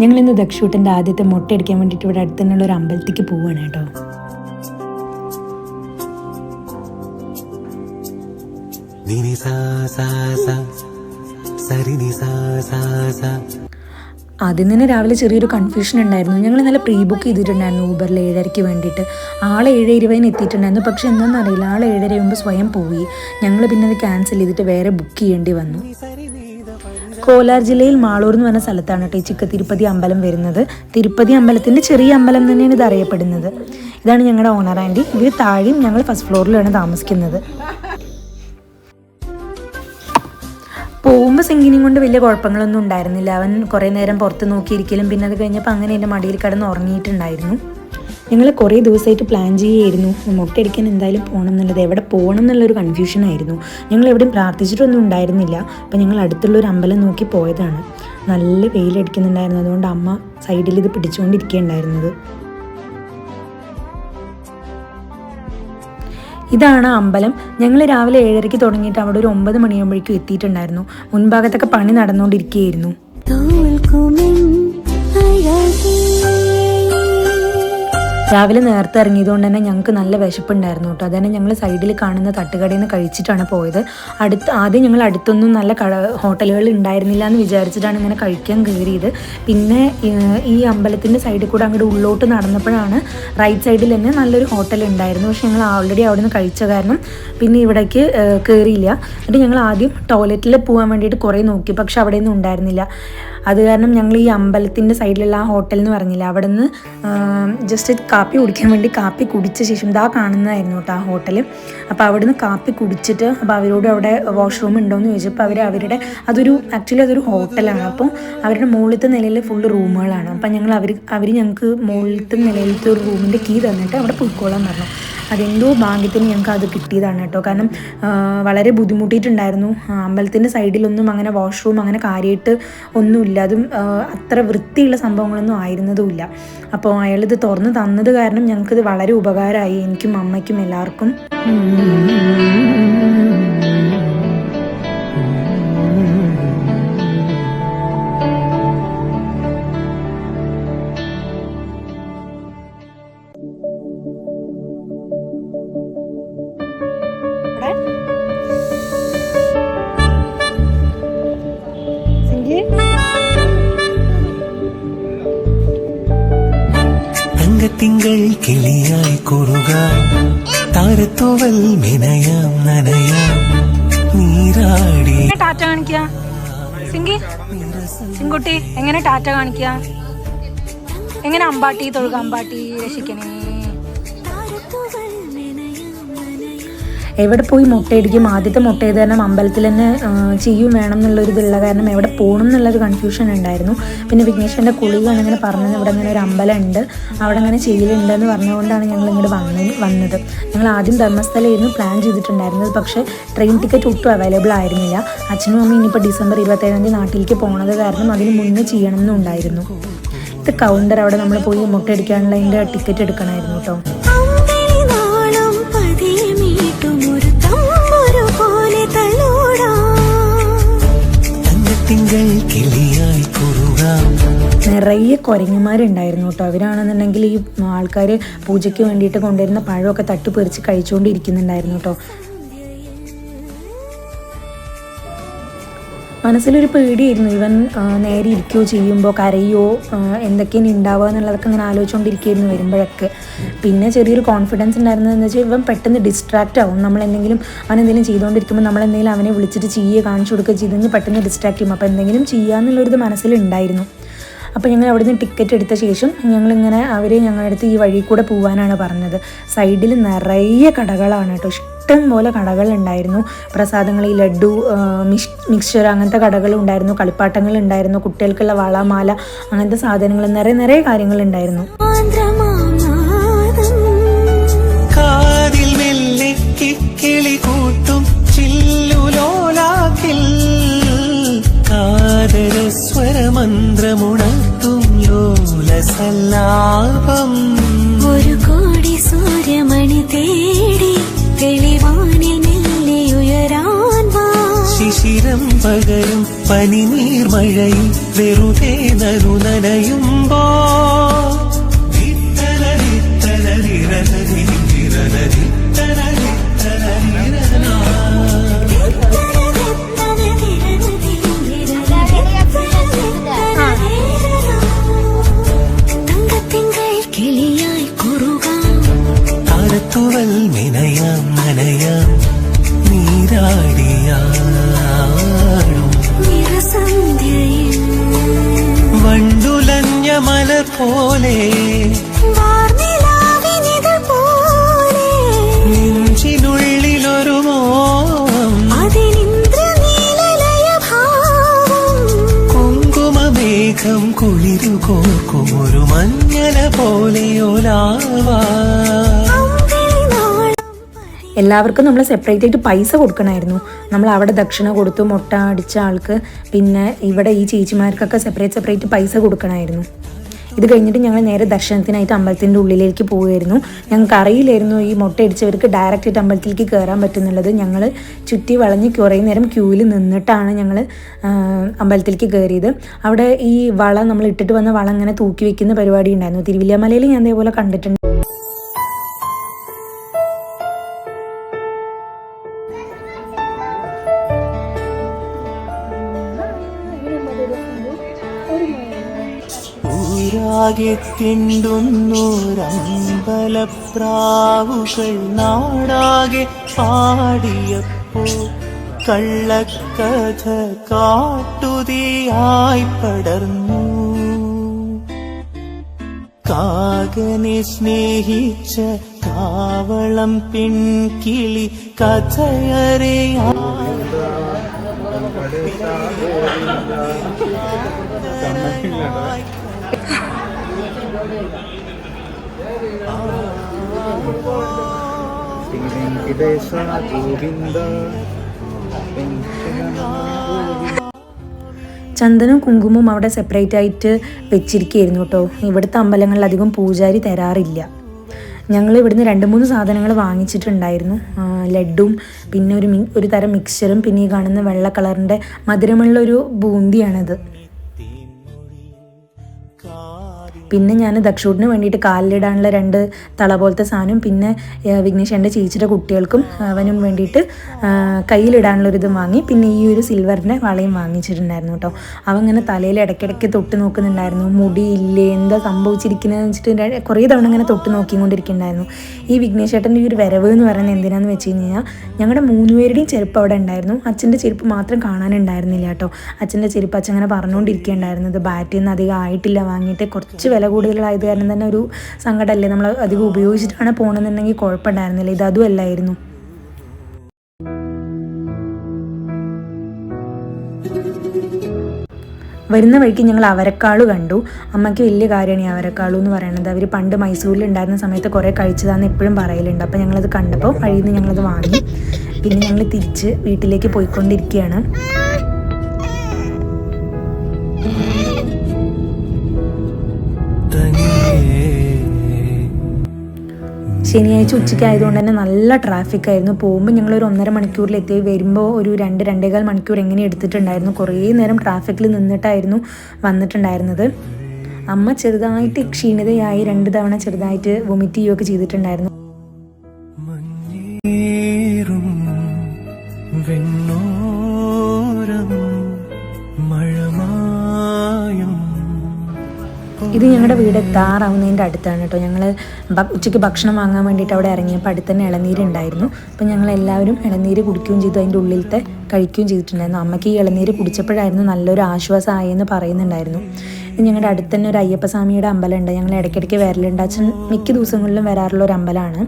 ഞങ്ങളിന്ന് ദക്ഷൂട്ടൻ്റെ ആദ്യത്തെ മുട്ടയടിക്കാൻ വേണ്ടിയിട്ട് ഇവിടെ അടുത്ത് തന്നെയുള്ള ഒരു അമ്പലത്തേക്ക് പോവുകയാണ് കേട്ടോ. ആദ്യം തന്നെ രാവിലെ ചെറിയൊരു കൺഫ്യൂഷൻ ഉണ്ടായിരുന്നു. ഞങ്ങൾ നല്ല പ്രീ ബുക്ക് ചെയ്തിട്ടുണ്ടായിരുന്നു ഊബറിൽ 7:30 വേണ്ടിയിട്ട്. ആൾ 7:20 എത്തിയിട്ടുണ്ടായിരുന്നു. പക്ഷെ എന്താണെന്നറിയില്ല, ആൾ 7:30 ആകുമ്പോൾ സ്വയം പോയി. ഞങ്ങൾ പിന്നെ അത് ക്യാൻസൽ ചെയ്തിട്ട് വേറെ ബുക്ക് ചെയ്യേണ്ടി വന്നു. കോലാർ ജില്ലയിൽ മാളൂർ എന്ന് പറഞ്ഞ സ്ഥലത്താണ് കേട്ടോ ഈ ചിക്ക തിരുപ്പതി അമ്പലം വരുന്നത്. തിരുപ്പതി അമ്പലത്തിൻ്റെ ചെറിയ അമ്പലം തന്നെയാണ് ഇത് അറിയപ്പെടുന്നത്. ഇതാണ് ഞങ്ങളുടെ ഓണർ ആൻറ്റി. ഇവർ താഴെയും ഞങ്ങൾ ഫസ്റ്റ് ഫ്ലോറിലാണ് താമസിക്കുന്നത്. പോകുമ്പോൾ സിംഗിനെയും കൊണ്ട് വലിയ കുഴപ്പങ്ങളൊന്നും ഉണ്ടായിരുന്നില്ല. അവൻ കുറേ നേരം പുറത്ത് നോക്കിയിരിക്കലും പിന്നെ അത് കഴിഞ്ഞപ്പോൾ അങ്ങനെ എൻ്റെ മടിയിൽ കിടന്ന് ഉറങ്ങിയിട്ടുണ്ടായിരുന്നു. ഞങ്ങൾ കുറേ ദിവസമായിട്ട് പ്ലാൻ ചെയ്യുമായിരുന്നു മുട്ടയടിക്കാൻ എന്തായാലും പോകണം എന്നുള്ളത്. എവിടെ പോകണം എന്നുള്ളൊരു കൺഫ്യൂഷനായിരുന്നു. ഞങ്ങൾ എവിടെയും പ്രാർത്ഥിച്ചിട്ടൊന്നും ഉണ്ടായിരുന്നില്ല. അപ്പം ഞങ്ങൾ അടുത്തുള്ളൊരു അമ്പലം നോക്കി പോയതാണ്. നല്ല വെയിലടിക്കുന്നുണ്ടായിരുന്നു. അതുകൊണ്ട് അമ്മ സൈഡിൽ ഇത് പിടിച്ചുകൊണ്ടിരിക്കുകയുണ്ടായിരുന്നത്. ഇതാണ് അമ്പലം. ഞങ്ങൾ രാവിലെ 7:30 തുടങ്ങിയിട്ട് അവിടെ ഒരു 9 മണിയാകുമ്പോഴേക്കും എത്തിയിട്ടുണ്ടായിരുന്നു. മുൻഭാഗത്തൊക്കെ പണി നടന്നുകൊണ്ടിരിക്കുകയായിരുന്നു. രാവിലെ നേരത്തെ ഇറങ്ങിയതുകൊണ്ട് തന്നെ ഞങ്ങൾക്ക് നല്ല വിശപ്പുണ്ടായിരുന്നു കേട്ടോ. അതുതന്നെ ഞങ്ങൾ സൈഡിൽ കാണുന്ന തട്ടുകടയിൽ നിന്ന് കഴിച്ചിട്ടാണ് പോയത്. ആദ്യം ഞങ്ങൾ അടുത്തൊന്നും നല്ല ഹോട്ടലുകൾ ഉണ്ടായിരുന്നില്ല എന്ന് വിചാരിച്ചിട്ടാണ് ഇങ്ങനെ കഴിക്കാൻ കയറിയത്. പിന്നെ ഈ അമ്പലത്തിൻ്റെ സൈഡിൽ കൂടെ അങ്ങോട്ട് ഉള്ളോട്ട് നടന്നപ്പോഴാണ് റൈറ്റ് സൈഡിൽ തന്നെ നല്ലൊരു ഹോട്ടൽ ഉണ്ടായിരുന്നു. പക്ഷെ ഞങ്ങൾ ഓൾറെഡി അവിടെ നിന്ന് കഴിച്ച കാരണം പിന്നെ ഇവിടേക്ക് കയറിയില്ല. എന്നിട്ട് ഞങ്ങൾ ആദ്യം ടോയ്ലറ്റിൽ പോകാൻ വേണ്ടിയിട്ട് കുറേ നോക്കി, പക്ഷെ അവിടെയൊന്നും ഉണ്ടായിരുന്നില്ല. അത് കാരണം ഞങ്ങൾ ഈ അമ്പലത്തിൻ്റെ സൈഡിലുള്ള ആ ഹോട്ടൽ എന്ന് പറഞ്ഞില്ല, അവിടെ നിന്ന് ജസ്റ്റ് കാപ്പി കുടിക്കാൻ വേണ്ടി കാപ്പി കുടിച്ച ശേഷം ഇതാ കാണുന്നതായിരുന്നു കേട്ടോ ആ ഹോട്ടൽ. അപ്പോൾ അവിടെ നിന്ന് കാപ്പി കുടിച്ചിട്ട് അപ്പോൾ അവരോട് അവിടെ വാഷ്റൂം ഉണ്ടോയെന്ന് ചോദിച്ചപ്പോൾ അവരുടെ ആക്ച്വലി അതൊരു ഹോട്ടലാണ്. അപ്പോൾ അവരുടെ മുകളിലത്തെ നിലയിൽ ഫുള്ള് റൂമുകളാണ്. അപ്പം അവർ ഞങ്ങൾക്ക് മുകളിലത്തെ നിലയിലത്തെ ഒരു റൂമിൻ്റെ കീ തന്നിട്ട് അവിടെ പോയിക്കോളാൻ പറഞ്ഞു. അതെന്തോ ഭാഗ്യത്തിന് ഞങ്ങൾക്ക് അത് കിട്ടിയതാണ് കേട്ടോ. കാരണം വളരെ ബുദ്ധിമുട്ടിയിട്ടുണ്ടായിരുന്നു. അമ്പലത്തിൻ്റെ സൈഡിലൊന്നും അങ്ങനെ വാഷ്റൂം അങ്ങനെ കാര്യമായിട്ട് ഒന്നുമില്ല. അതും അത്ര വൃത്തിയുള്ള സംഭവങ്ങളൊന്നും ആയിരുന്നതുമില്ല. അപ്പോൾ അയാളിത് തുറന്ന് തന്നത് കാരണം ഞങ്ങൾക്കിത് വളരെ ഉപകാരമായി, എനിക്കും അമ്മയ്ക്കും എല്ലാവർക്കും. തിങ്കൾ കിളിയായി കുറുകാം താരത്തോവൽ മിനയാം നനയാം നീരാടി. ടാറ്റ കാണിക്ക സിംകുട്ടി, എങ്ങനെ ടാറ്റ കാണിക്ക, എങ്ങനെ അമ്പാട്ടി തൊഴുക, അമ്പാട്ടി രക്ഷിക്കണേ. എവിടെ പോയി മുട്ടയടിക്കും? ആദ്യത്തെ മുട്ട ചെയ്ത് കാരണം അമ്പലത്തിൽ തന്നെ ചെയ്യും വേണം എന്നുള്ളൊരിതുള്ള കാരണം എവിടെ പോകണം എന്നുള്ളൊരു കൺഫ്യൂഷൻ ഉണ്ടായിരുന്നു. പിന്നെ വിഘ്നേശ്വരൻ്റെ കുളികളാണ് ഇങ്ങനെ പറഞ്ഞത് ഇവിടെ അങ്ങനെ ഒരു അമ്പലം ഉണ്ട്, അവിടെ അങ്ങനെ ചെയ്യലുണ്ടെന്ന് പറഞ്ഞുകൊണ്ടാണ് ഞങ്ങൾ ഇങ്ങോട്ട് വന്നത്. ഞങ്ങൾ ആദ്യം ധർമ്മസ്ഥലമായിരുന്നു പ്ലാൻ ചെയ്തിട്ടുണ്ടായിരുന്നത്. പക്ഷേ ട്രെയിൻ ടിക്കറ്റ് ഒട്ടും അവൈലബിൾ ആയിരുന്നില്ല. അച്ഛനും അമ്മയും ഇനിയിപ്പോൾ ഡിസംബർ 27 നാട്ടിലേക്ക് പോകുന്നത് കാരണം അതിന് മുന്നേ ചെയ്യണം എന്നുണ്ടായിരുന്നു. ഇത് കൗണ്ടർ, അവിടെ നമ്മൾ പോയി മുട്ടയടിക്കാനുള്ള അതിൻ്റെ ടിക്കറ്റ് എടുക്കണമായിരുന്നു കേട്ടോ. നിറയെ കുരങ്ങന്മാരുണ്ടായിരുന്നു കേട്ടോ. അവരാണെന്നുണ്ടെങ്കിൽ ഈ ആൾക്കാർ പൂജയ്ക്ക് വേണ്ടിയിട്ട് കൊണ്ടുവരുന്ന പഴമൊക്കെ തട്ടിപ്പറിച്ച് കഴിച്ചുകൊണ്ടിരിക്കുന്നുണ്ടായിരുന്നു കേട്ടോ. മനസ്സിലൊരു പേടിയായിരുന്നു, ഇവൻ നേരെ ഇരിക്കുകയോ ചെയ്യുമ്പോൾ കരയോ എന്തൊക്കെയാണ് ഉണ്ടാവുക എന്നുള്ളതൊക്കെ ഇങ്ങനെ ആലോചിച്ചുകൊണ്ടിരിക്കുകയായിരുന്നു വരുമ്പോഴൊക്കെ. പിന്നെ ചെറിയൊരു കോൺഫിഡൻസ് ഉണ്ടായിരുന്നതെന്ന് വെച്ചാൽ ഇവൻ പെട്ടെന്ന് ഡിസ്ട്രാക്റ്റ് ആവും. നമ്മളെന്തെങ്കിലും അവനെന്തെങ്കിലും ചെയ്തുകൊണ്ടിരിക്കുമ്പോൾ നമ്മളെന്തെങ്കിലും അവനെ വിളിച്ചിട്ട് കാണിച്ചു കൊടുക്കുക ചെയ്തെങ്കിൽ പെട്ടെന്ന് ഡിസ്ട്രാക്റ്റ് ചെയ്യും. അപ്പോൾ എന്തെങ്കിലും ചെയ്യാമെന്നുള്ളൊരിത് മനസ്സിലുണ്ടായിരുന്നു. അപ്പോൾ ഞങ്ങൾ അവിടെ നിന്ന് ടിക്കറ്റ് എടുത്ത ശേഷം ഞങ്ങളിങ്ങനെ അവർ ഞങ്ങളുടെ അടുത്ത് ഈ വഴി കൂടെ പോകാനാണ് പറഞ്ഞത്. സൈഡിൽ നിറയെ കടകളാണ് കേട്ടോ, ഇഷ്ടം പോലെ കടകളുണ്ടായിരുന്നു. പ്രസാദങ്ങൾ, ഈ ലഡു, മിക്സ്ചർ അങ്ങനത്തെ കടകളും ഉണ്ടായിരുന്നു. കളിപ്പാട്ടങ്ങൾ ഉണ്ടായിരുന്നു, കുട്ടികൾക്കുള്ള വള, മാല അങ്ങനത്തെ സാധനങ്ങൾ, നിറയെ കാര്യങ്ങളുണ്ടായിരുന്നു. സ്വരമന്ത്രമുണർത്തും ലോലസല്ലാപം ഒരു കോടി സൂര്യമണി തേടി തെളിവാനിൽ മെല്ലെ ഉയരാൻ വാ. ശിശിരം പകരും പനിനീർമഴയിൽ വെറുതെ നനയും മല പോലെ വാർനിലാവിനിതൾ പോലെ നെഞ്ചിനുള്ളിലൊരു മോഹം അതിനിന്ദ്രനീലലയഭാവം കുങ്കുമമേഘം കുളിരു കോർക്കും ഒരു മഞ്ഞല പോലെയോലാവാ എല്ലാവർക്കും നമ്മൾ സെപ്പറേറ്റ് ആയിട്ട് പൈസ കൊടുക്കണമായിരുന്നു. നമ്മൾ അവിടെ ദക്ഷിണ കൊടുത്തു മുട്ട അടിച്ച ആൾക്ക്, പിന്നെ ഇവിടെ ഈ ചേച്ചിമാർക്കൊക്കെ സെപ്പറേറ്റ് പൈസ കൊടുക്കണമായിരുന്നു. ഇത് കഴിഞ്ഞിട്ട് ഞങ്ങൾ നേരെ ദർശനത്തിനായിട്ട് അമ്പലത്തിൻ്റെ ഉള്ളിലേക്ക് പോവുമായിരുന്നു. ഞങ്ങൾക്ക് അറിയില്ലായിരുന്നു ഈ മുട്ട അടിച്ചവർക്ക് ഡയറക്റ്റ് ആയിട്ട് അമ്പലത്തിലേക്ക് കയറാൻ പറ്റുന്നുള്ളത്. ഞങ്ങൾ ചുറ്റി വളഞ്ഞ് കുറേ നേരം ക്യൂവിൽ നിന്നിട്ടാണ് ഞങ്ങൾ അമ്പലത്തിലേക്ക് കയറിയത്. അവിടെ ഈ വള നമ്മൾ ഇട്ടിട്ട് വന്ന വള ഇങ്ങനെ തൂക്കി വെക്കുന്ന പരിപാടി ഉണ്ടായിരുന്നു. തിരുവില്ലാമലയിൽ ഞാൻ അതേപോലെ കണ്ടിട്ടുണ്ട്. ൂരാകെ തിണ്ടുന്നോരമ്പലപ്രാവുകൾ നാടാകെ പാടിയപ്പോ കള്ളക്കഥ കാട്ടുതീയായി പടർന്നു. കാകനെ സ്നേഹിച്ച കാവളം പെൺകിളി കഥയറിയാ ചന്ദനം കുങ്കുമം അവിടെ സെപ്പറേറ്റ് ആയിട്ട് വെച്ചിരിക്കുകയായിരുന്നു കേട്ടോ. ഇവിടുത്തെ അമ്പലങ്ങളിൽ അധികം പൂജാരി തരാറില്ല. ഞങ്ങൾ ഇവിടുന്ന് 2-3 സാധനങ്ങൾ വാങ്ങിച്ചിട്ടുണ്ടായിരുന്നു. ലഡ്ഡും പിന്നെ ഒരു തരം മിക്സ്ചറും പിന്നെ ഈ കാണുന്ന വെള്ള കളറിൻ്റെ മധുരമുള്ളൊരു ബൂന്തിയാണിത്. പിന്നെ ഞാൻ ദക്ഷൂട്ടിന് വേണ്ടിയിട്ട് കാലിലിടാനുള്ള 2 തള പോലത്തെ സാധനം, പിന്നെ വിഘ്നേശ്വരൻ്റെ ചേച്ചിയുടെ കുട്ടികൾക്കും അവനും വേണ്ടിയിട്ട് കയ്യിലിടാനുള്ളൊരിതും വാങ്ങി. പിന്നെ ഈ ഒരു സിൽവറിൻ്റെ വളയും വാങ്ങിച്ചിട്ടുണ്ടായിരുന്നു കേട്ടോ. അവൻ ഇങ്ങനെ തലയിൽ ഇടയ്ക്കിടയ്ക്ക് തൊട്ട് നോക്കുന്നുണ്ടായിരുന്നു. മുടിയില്ലേ എന്താ സംഭവിച്ചിരിക്കുന്നതെന്ന് വെച്ചിട്ട് കുറേ തവണ ഇങ്ങനെ തൊട്ട് നോക്കിക്കൊണ്ടിരിക്കുന്നുണ്ടായിരുന്നു. ഈ വിഘ്നേശ്വരൻ്റെ ഈ ഒരു വരവ് എന്ന് പറയുന്നത് എന്തിനാന്ന് വെച്ച് കഴിഞ്ഞാൽ ഞങ്ങളുടെ 3 പേരുടെയും ചെരുപ്പ് അവിടെ ഉണ്ടായിരുന്നു. അച്ഛൻ്റെ ചെരുപ്പ് മാത്രം കാണാനുണ്ടായിരുന്നില്ല കേട്ടോ. അച്ഛൻ്റെ ചെരുപ്പ് അച്ഛൻ അങ്ങനെ പറഞ്ഞുകൊണ്ടിരിക്കുകയുണ്ടായിരുന്നത് ബാറ്റിൽ നിന്ന് അധികം ആയിട്ടില്ല, വാങ്ങിയിട്ട് കുറച്ച് വില കൂടുതലായത് കാരണം തന്നെ ഒരു സങ്കടമല്ലേ. നമ്മൾ അധികം ഉപയോഗിച്ചിട്ടാണ് പോകണമെന്നുണ്ടെങ്കിൽ കുഴപ്പമുണ്ടായിരുന്നില്ല. ഇത് അതും അല്ലായിരുന്നു. വരുന്ന വഴിക്ക് ഞങ്ങൾ അവരക്കാളു കണ്ടു. അമ്മയ്ക്ക് വലിയ കാര്യമാണ് ഈ അവരക്കാളു എന്ന് പറയുന്നത്. അവർ പണ്ട് മൈസൂരിൽ ഉണ്ടായിരുന്ന സമയത്ത് കുറേ കഴിച്ചതാണെന്ന് എപ്പോഴും പറയലുണ്ട്. അപ്പോൾ ഞങ്ങളത് കണ്ടപ്പോൾ വഴിയിൽ നിന്ന് ഞങ്ങളത് വാങ്ങി. പിന്നെ ഞങ്ങൾ തിരിച്ച് വീട്ടിലേക്ക് പോയിക്കൊണ്ടിരിക്കുകയാണ്. ശനിയാഴ്ച ഉച്ചയ്ക്ക് ആയതുകൊണ്ട് തന്നെ നല്ല ട്രാഫിക് ആയിരുന്നു. പോകുമ്പോൾ ഞങ്ങളൊരു 1.5 മണിക്കൂറിലെത്തി, വരുമ്പോൾ ഒരു 2-2.25 മണിക്കൂർ എങ്ങനെ എടുത്തിട്ടുണ്ടായിരുന്നു. കുറേ നേരം ട്രാഫിക്കിൽ നിന്നിട്ടായിരുന്നു വന്നിട്ടുണ്ടായിരുന്നത്. അമ്മ ചെറുതായിട്ട് ക്ഷീണിതയായി 2 തവണ ചെറുതായിട്ട് വൊമിറ്റ് ചെയ്യുകയൊക്കെ ചെയ്തിട്ടുണ്ടായിരുന്നു. ഇത് ഞങ്ങളുടെ വീട് എത്താറാവുന്നതിൻ്റെ അടുത്താണ് കേട്ടോ. ഞങ്ങൾ ഉച്ചയ്ക്ക് ഭക്ഷണം വാങ്ങാൻ വേണ്ടിയിട്ട് അവിടെ ഇറങ്ങിയപ്പോൾ അടുത്ത് തന്നെ ഇളനീരുണ്ടായിരുന്നു. അപ്പോൾ ഞങ്ങൾ എല്ലാവരും ഇളനീര് കുടിക്കുകയും ചെയ്തു, അതിൻ്റെ ഉള്ളിലത്തെ കഴിക്കുകയും ചെയ്തിട്ടുണ്ടായിരുന്നു. അമ്മയ്ക്ക് ഈ ഇളനീര് കുടിച്ചപ്പോഴായിരുന്നു നല്ലൊരു ആശ്വാസമായെന്ന് പറയുന്നുണ്ടായിരുന്നു. ഇത് ഞങ്ങളുടെ അടുത്ത് തന്നെ ഒരു അയ്യപ്പസ്വാമിയുടെ അമ്പലമുണ്ട്. ഞങ്ങൾ ഇടയ്ക്കിടയ്ക്ക് വരലുണ്ട്. അച്ഛൻ മിക്ക ദിവസങ്ങളിലും വരാറുള്ള ഒരു അമ്പലമാണ്.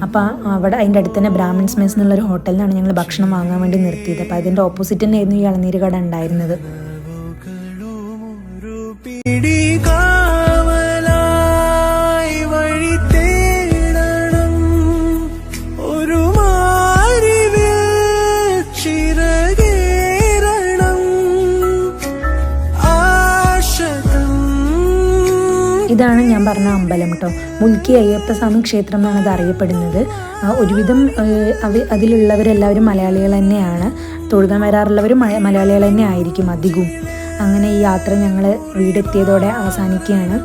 അപ്പോൾ അവിടെ അതിൻ്റെ അടുത്ത് തന്നെ ബ്രാഹ്മിൺസ് മെസ് എന്നുള്ളൊരു ഹോട്ടലിലാണ് ഞങ്ങൾ ഭക്ഷണം വാങ്ങാൻ വേണ്ടി നിർത്തിയത്. അപ്പോൾ അതിൻ്റെ ഓപ്പോസിറ്റ് തന്നെയായിരുന്നു ഈ ഇളനീര് കട ഉണ്ടായിരുന്നത്. ഇതാണ് ഞാൻ പറഞ്ഞ അമ്പലം കേട്ടോ. മുൽക്കി അയ്യപ്പസ്വാമി ക്ഷേത്രം എന്നാണ് അത് അറിയപ്പെടുന്നത്. ഒരുവിധം അതിലുള്ളവരെല്ലാവരും മലയാളികൾ തന്നെയാണ്. തൊഴുകാൻ വരാറുള്ളവരും മലയാളികൾ തന്നെ ആയിരിക്കും അധികവും. അങ്ങനെ ഈ യാത്ര ഞങ്ങൾ വീടെത്തിയതോടെ അവസാനിക്കുകയാണ്.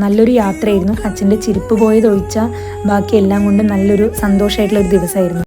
നല്ലൊരു യാത്രയായിരുന്നു. അച്ഛൻ്റെ ചെരുപ്പ് പോയതൊഴിച്ചാൽ ബാക്കി എല്ലാം കൊണ്ടും നല്ലൊരു സന്തോഷമായിട്ടുള്ളൊരു ദിവസമായിരുന്നു.